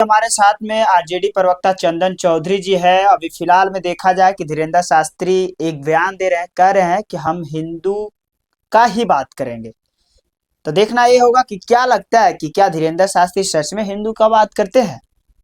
हमारे साथ में आरजेडी प्रवक्ता चंदन चौधरी जी है। अभी फिलहाल में देखा जाए कि धीरेन्द्र शास्त्री एक बयान दे रहे हैं, कह रहे हैं कि हम हिंदू का ही बात करेंगे। तो देखना ये होगा कि क्या लगता है कि क्या धीरेन्द्र शास्त्री सच में हिंदू का बात करते हैं।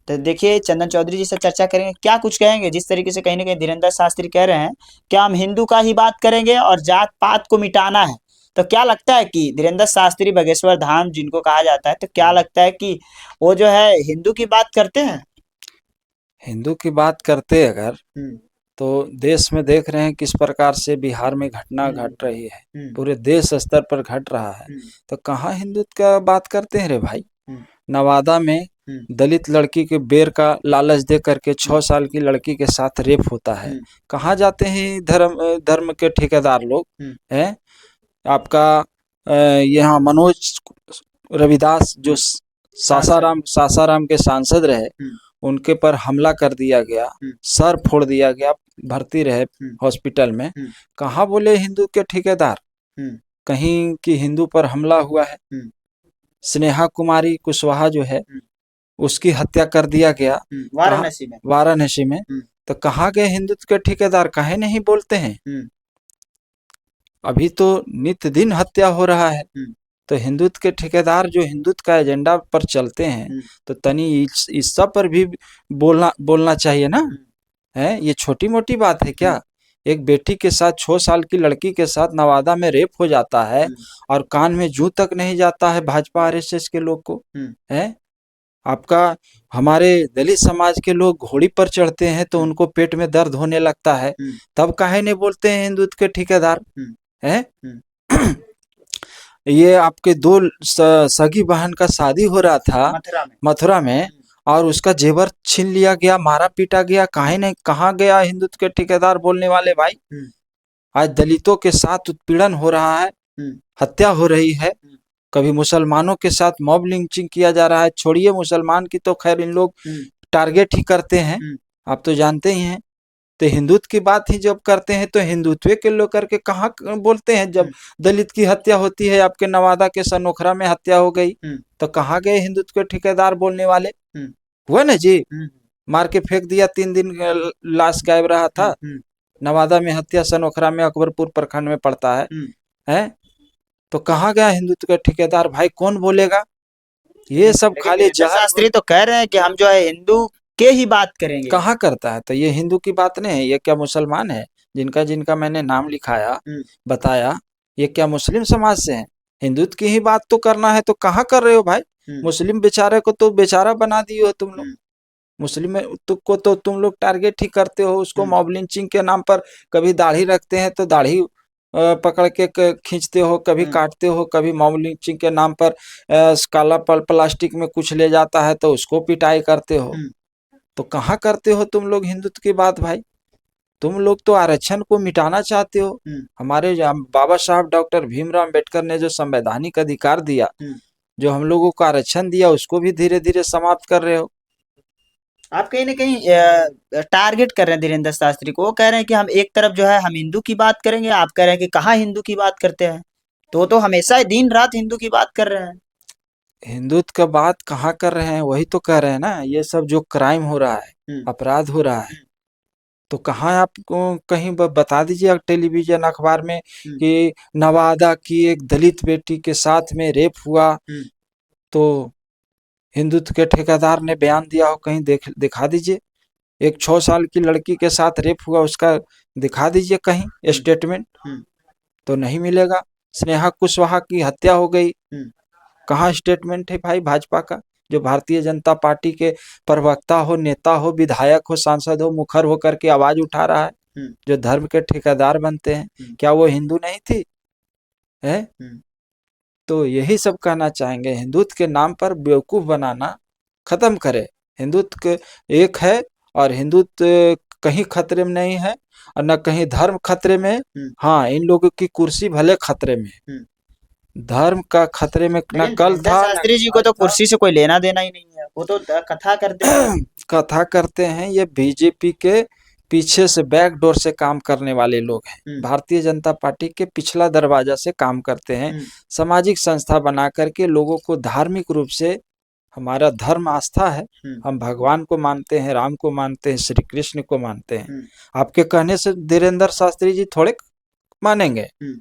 तो देखिए चंदन चौधरी जी से चर्चा करेंगे, क्या कुछ कहेंगे। जिस तरीके से कहीं ना कहीं धीरेन्द्र शास्त्री कह रहे हैं कि हम हिंदू का ही बात करेंगे और जात पात को मिटाना है, तो क्या लगता है कि धीरेन्द्र शास्त्री बागेश्वर धाम जिनको कहा जाता है, तो क्या लगता है कि वो जो है हिंदू की बात करते हैं। हिंदू की बात करते अगर हम्म। तो देश में देख रहे हैं किस प्रकार से बिहार में घटना घट रही है, हम्म। पूरे देश स्तर पर घट रहा है। हम्म। तो कहाँ हिंदुत्व का बात करते हैं रे भाई। हम्म। नवादा में हम्म। दलित लड़की के बेर का लालच दे करके 6 साल की लड़की के साथ रेप होता है। हम्म। कहाँ जाते हैं धर्म धर्म के ठेकेदार लोग हम्म। हैं। आपका यहाँ मनोज रविदास जो सांसद। सासाराम के सांसद रहे, हम्म। उनके पर हमला कर दिया गया, हम्म। सर फोड़ दिया गया, भर्ती रहे हम्म। हॉस्पिटल में। हम्म। कहाँ बोले हिंदू के ठेकेदार, हम्म। कहीं कि हिंदू पर हमला हुआ है। हम्म। स्नेहा कुमारी कुशवाहा जो है हम्म। उसकी हत्या कर दिया गया। कहाँ? वाराणसी में। वाराणसी में। हम्म। तो कहाँ गए हिंदुत्व के ठेकेदार, काहे नहीं बोलते हैं। हम्म। अभी तो नित्य दिन हत्या हो रहा है। हम्म। तो हिंदुत्व के ठेकेदार जो हिंदुत्व का एजेंडा पर चलते हैं, हम्म। तो तनी इस सब पर भी बोलना बोलना चाहिए ना। हम्म। है ये छोटी मोटी बात है क्या। एक बेटी के साथ 6 साल की लड़की के साथ नवादा में रेप हो जाता है और कान में जूं तक नहीं जाता है भाजपा आरएसएस के लोग को। है आपका हमारे दलित समाज के लोग घोड़ी पर चढ़ते हैं तो उनको पेट में दर्द होने लगता है, तब काहे नहीं बोलते हैं हिंदुत्व के ठेकेदार। है ये आपके दो सगी बहन का शादी हो रहा था मथुरा में और उसका जेवर छीन लिया गया, मारा पीटा गया, काहे नहीं, कहाँ गया हिंदुत्व के ठेकेदार बोलने वाले भाई। आज दलितों के साथ उत्पीड़न हो रहा है, हत्या हो रही है, कभी मुसलमानों के साथ मॉब लिंचिंग किया जा रहा है। छोड़िए मुसलमान की तो खैर इन लोग टारगेट ही करते हैं, आप तो जानते ही हैं। तो हिंदुत्व की बात ही जब करते हैं तो हिंदुत्व के लोग करके कहाँ बोलते हैं। जब दलित की हत्या होती है, आपके नवादा के सनोखरा में हत्या हो गई, तो कहाँ गए हिंदुत्व के ठेकेदार बोलने वाले। हुआ ना जी, मार के फेंक दिया, 3 दिन लाश गायब रहा था। नवादा में हत्या सनोखरा में अकबरपुर प्रखंड में पड़ता है। तो कहाँ गया हिंदुत्व का ठेकेदार भाई, कौन बोलेगा। ये सब खाली शास्त्री तो कह रहे हैं कि हम जो है हिंदू के ही बात करेंगे। कहाँ करता है, तो ये हिंदू की बात नहीं है। ये क्या मुसलमान है जिनका जिनका मैंने नाम लिखाया बताया, ये क्या मुस्लिम समाज से है। हिंदुत्व की ही बात तो करना है तो कहाँ कर रहे हो भाई। मुस्लिम बेचारे को तो बेचारा बना दिए हो तुम लोग। मुस्लिम को तो तुम लोग टारगेट ही करते हो, उसको मॉब लिंचिंग के नाम पर कभी दाढ़ी रखते हैं तो दाढ़ी पकड़ के खींचते हो, कभी काटते हो, कभी मॉब लिंचिंग के नाम पर काला प्लास्टिक में कुछ ले जाता है तो उसको पिटाई करते हो। तो कहाँ करते हो तुम लोग हिंदुत्व की बात भाई। तुम लोग तो आरक्षण को मिटाना चाहते हो। हमारे बाबा साहब डॉक्टर भीमराव अम्बेडकर ने जो संवैधानिक अधिकार दिया, जो हम लोगों को आरक्षण दिया, उसको भी धीरे धीरे समाप्त कर रहे हो। आप कहीं ना कहीं टारगेट कर रहे हैं धीरेन्द्र शास्त्री को। वो कह रहे हैं कि हम एक तरफ जो है हम हिंदू की बात करेंगे, आप कह रहे हैं कि कहाँ हिंदू की बात करते हैं। तो हमेशा दिन रात हिंदू की बात कर रहे हैं। हिंदुत्व का बात कहाँ कर रहे हैं, वही तो कह रहे हैं ना। ये सब जो क्राइम हो रहा है, अपराध हो रहा है, तो कहाँ आपको कहीं बता दीजिए टेलीविजन अखबार में कि नवादा की एक दलित बेटी के साथ में रेप हुआ, तो हिंदुत्व के ठेकेदार ने बयान दिया हो, कहीं दिखा दीजिए। एक 6 साल की लड़की के साथ रेप हुआ, उसका दिखा दीजिए कहीं स्टेटमेंट। तो नहीं मिलेगा। स्नेहा कुशवाहा की हत्या हो गई, कहाँ स्टेटमेंट है भाई भाजपा का, जो भारतीय जनता पार्टी के प्रवक्ता हो, नेता हो, विधायक हो, सांसद हो, मुखर होकर के आवाज उठा रहा है, जो धर्म के ठेकेदार बनते हैं। क्या वो हिंदू नहीं थी है। तो यही सब कहना चाहेंगे, हिंदुत्व के नाम पर बेवकूफ बनाना खत्म करे। हिंदुत्व के एक है और हिंदुत्व कहीं खतरे में नहीं है और न कहीं धर्म खतरे में। हाँ, इन लोगों की कुर्सी भले खतरे में, धर्म का खतरे में न कल था। शास्त्री जी को तो कुर्सी से कोई लेना देना ही नहीं है, वो तो कथा करते हैं। कथा करते हैं। ये बीजेपी के पीछे से बैकडोर से काम करने वाले लोग हैं। भारतीय जनता पार्टी के पिछला दरवाजा से काम करते हैं। सामाजिक संस्था बना करके लोगों को धार्मिक रूप से हमारा धर्म आस्था है, हम्म, हम भगवान को मानते हैं, राम को मानते हैं, श्री कृष्ण को मानते हैं। हम्म, आपके कहने से धीरेन्द्र शास्त्री जी थोड़े मानेंगे, हम्म,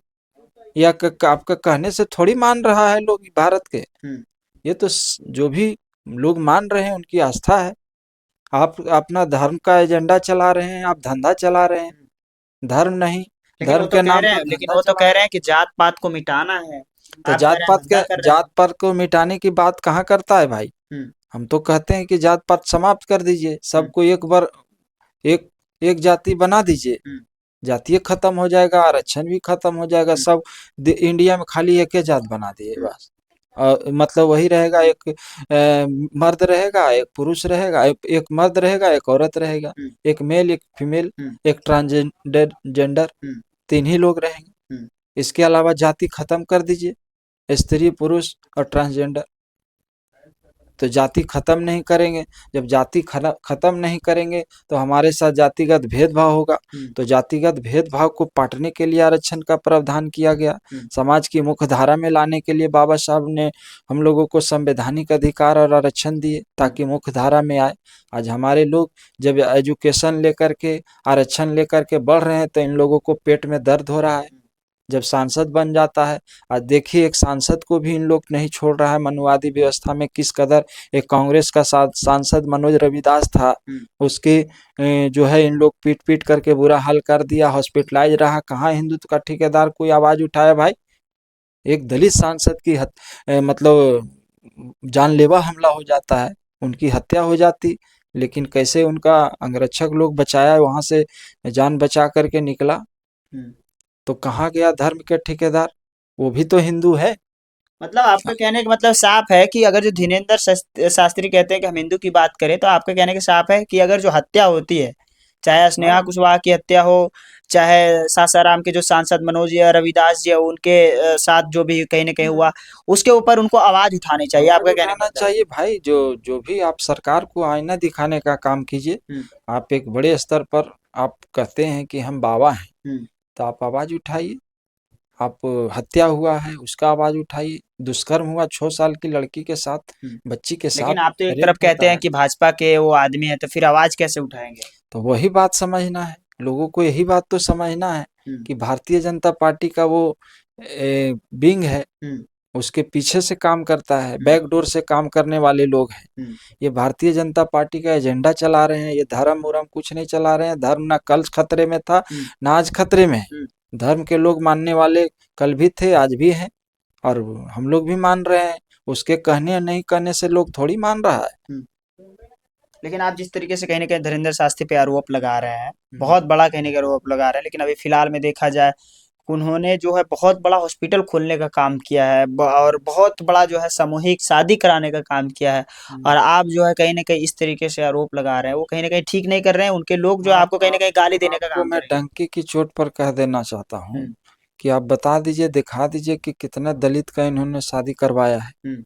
या आपका कहने से थोड़ी मान रहा है लोग भारत के। हम्म। ये तो जो भी लोग मान रहे हैं उनकी आस्था है। आप अपना धर्म का एजेंडा चला रहे हैं, आप धंधा चला रहे हैं, धर्म नहीं, लेकिन वो धर्म तो के कह नाम रहे पर हैं लेकिन धंधा वो तो चला कह रहे रहे हैं। हैं कि जात पात को मिटाना है। तो आप कह रहे हैं धंधा कर रहे हैं। जात पात को मिटाने की बात कहाँ करता है भाई। हम्म, हम तो कहते हैं कि जात पात समाप्त कर दीजिए, हम्म, सबको एक बार एक एक जाति बना दीजिए, हम्म, जातीय खत्म हो जाएगा, आरक्षण भी खत्म हो जाएगा, हम्म, सब इंडिया में खाली एक ही जात बना दिए हम्म, बस। मतलब वही रहेगा, एक मर्द रहेगा, एक पुरुष रहेगा, एक मर्द रहेगा, एक औरत रहेगा, हम्म, एक मेल, एक फीमेल, हम्म, एक ट्रांसजेंडर जेंडर, हम्म, तीन ही लोग रहेंगे। हम्म। इसके अलावा जाति खत्म कर दीजिए, स्त्री पुरुष और ट्रांसजेंडर। तो जाति खत्म नहीं करेंगे, जब जाति खत्म नहीं करेंगे तो हमारे साथ जातिगत भेदभाव होगा। हम्म, तो जातिगत भेदभाव को पाटने के लिए आरक्षण का प्रावधान किया गया। हम्म, समाज की मुख्य धारा में लाने के लिए बाबा साहब ने हम लोगों को संवैधानिक अधिकार और आरक्षण दिए हम्म, ताकि मुख्य धारा में आए। आज हमारे लोग जब एजुकेशन लेकर के, आरक्षण लेकर के बढ़ रहे हैं तो इन लोगों को पेट में दर्द हो रहा है। जब सांसद बन जाता है, आज देखिए एक सांसद को भी इन लोग नहीं छोड़ रहा है। मनुवादी व्यवस्था में किस कदर एक कांग्रेस का सांसद मनोज रविदास था, हम्म, उसके जो है इन लोग पीट पीट करके बुरा हाल कर दिया, हॉस्पिटलाइज रहा। कहाँ हिंदुत्व का ठेकेदार कोई आवाज उठाया भाई। एक दलित सांसद की मतलब जानलेवा हमला हो जाता है, उनकी हत्या हो जाती, लेकिन कैसे उनका अंगरक्षक लोग बचाया, वहां से जान बचा करके निकला। हम्म। तो कहाँ गया धर्म के ठेकेदार, वो भी तो हिंदू है। मतलब आपका कहने का मतलब साफ है कि अगर जो धीरेन्द्र शास्त्री कहते हैं कि हम हिंदू की बात करें, तो आपका कहने का साफ है कि अगर जो हत्या होती है, चाहे स्नेहा हाँ, कुशवाहा की हत्या हो, चाहे सासाराम के जो सांसद मनोज या रविदास जी है उनके साथ जो भी कहीं ना कहीं हुआ, उसके ऊपर उनको आवाज उठानी चाहिए, आवाज आपका कहने का उठाना मतलब है। चाहिए भाई। जो जो भी आप सरकार को आईना दिखाने का काम कीजिए। हम्म, आप एक बड़े स्तर पर आप कहते हैं कि हम बाबा हैं, हम्म, तो आप आवाज उठाइए। आप हत्या हुआ है उसका आवाज उठाइए, दुष्कर्म हुआ 6 साल की लड़की के साथ, हम्म। बच्ची के साथ लेकिन आप तो एक रेप तरफ कहते होता हैं है। कि भाजपा के वो आदमी है, तो फिर आवाज कैसे उठाएंगे। तो वही बात समझना है लोगों को, यही बात तो समझना है हम्म, कि भारतीय जनता पार्टी का वो विंग है, हम्म, उसके पीछे से काम करता है, हम्म, बैकडोर से काम करने वाले लोग हैं। हम्म, ये भारतीय जनता पार्टी का एजेंडा चला रहे हैं, ये धर्म उर्म कुछ नहीं चला रहे हैं। धर्म ना कल खतरे में था, हम्म, ना आज खतरे में है। हम्म। धर्म के लोग मानने वाले कल भी थे, आज भी हैं, और हम लोग भी मान रहे हैं। उसके कहने नहीं कहने से लोग थोड़ी मान रहा है। हम्म। लेकिन आप जिस तरीके से कहीं न कहीं धीरेन्द्र शास्त्री पे आरोप लगा रहे हैं, हम्म। बहुत बड़ा कहीं न कहीं आरोप लगा रहे हैं, लेकिन अभी फ़िलहाल में देखा जाए, उन्होंने जो है बहुत बड़ा हॉस्पिटल खोलने का काम किया है और बहुत बड़ा जो है सामूहिक शादी कराने का काम किया है। और आप जो है कहीं न कहीं इस तरीके से आरोप लगा रहे हैं, वो कहीं न कहीं ठीक नहीं कर रहे हैं, उनके लोग जो है आपको कहीं न कहीं गाली देने का आपको काम मैं करेंगे। डंके की चोट पर कह देना चाहता हूँ हुँ, कि आप बता दीजिए, दिखा दीजिए कि कितने दलित का इन्होंने शादी करवाया है, हुँ,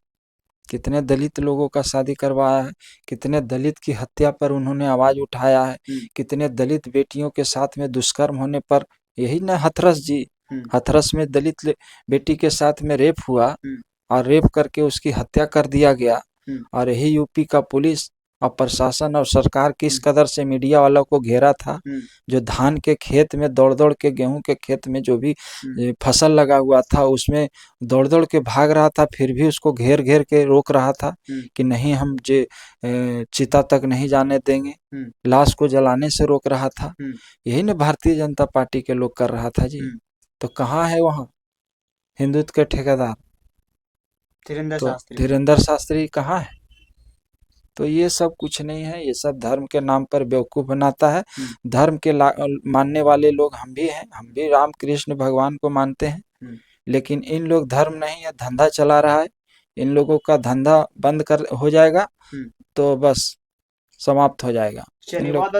कितने दलित लोगों का शादी करवाया है, कितने दलित की हत्या पर उन्होंने आवाज उठाया है, हुँ, कितने दलित बेटियों के साथ में दुष्कर्म होने पर, यही ना हथरस जी, हुँ, हथरस में दलित बेटी के साथ में रेप हुआ हुँ, और रेप करके उसकी हत्या कर दिया गया। हुँ, और यही यूपी का पुलिस और प्रशासन और सरकार किस हुँ, कदर से मीडिया वालों को घेरा था। हुँ, जो धान के खेत में दौड़ दौड़ के, गेहूं के खेत में जो भी हुँ, फसल लगा हुआ था उसमें दौड़ दौड़ के भाग रहा था, फिर भी उसको घेर घेर के रोक रहा था हुँ, कि नहीं हम जे चिता तक नहीं जाने देंगे, हुँ, लाश को जलाने से रोक रहा था। हुँ, यही ना भारतीय जनता पार्टी के लोग कर रहा था जी। हुँ। तो कहाँ है वहाँ हिंदुत्व के ठेकेदार, धीरेन्द्र तो शास्त्री। धीरेन्द्र शास्त्री कहाँ है। तो ये सब कुछ नहीं है, ये सब धर्म के नाम पर बेवकूफ़ बनाता है। हुँ, धर्म के मानने वाले लोग हम भी हैं, हम भी राम कृष्ण भगवान को मानते हैं। हुँ, लेकिन इन लोग धर्म नहीं है, धंधा चला रहा है। इन लोगों का धंधा बंद कर हो जाएगा हुँ। तो बस समाप्त हो जाएगा। इन चलिए लोग बहुत-बहुत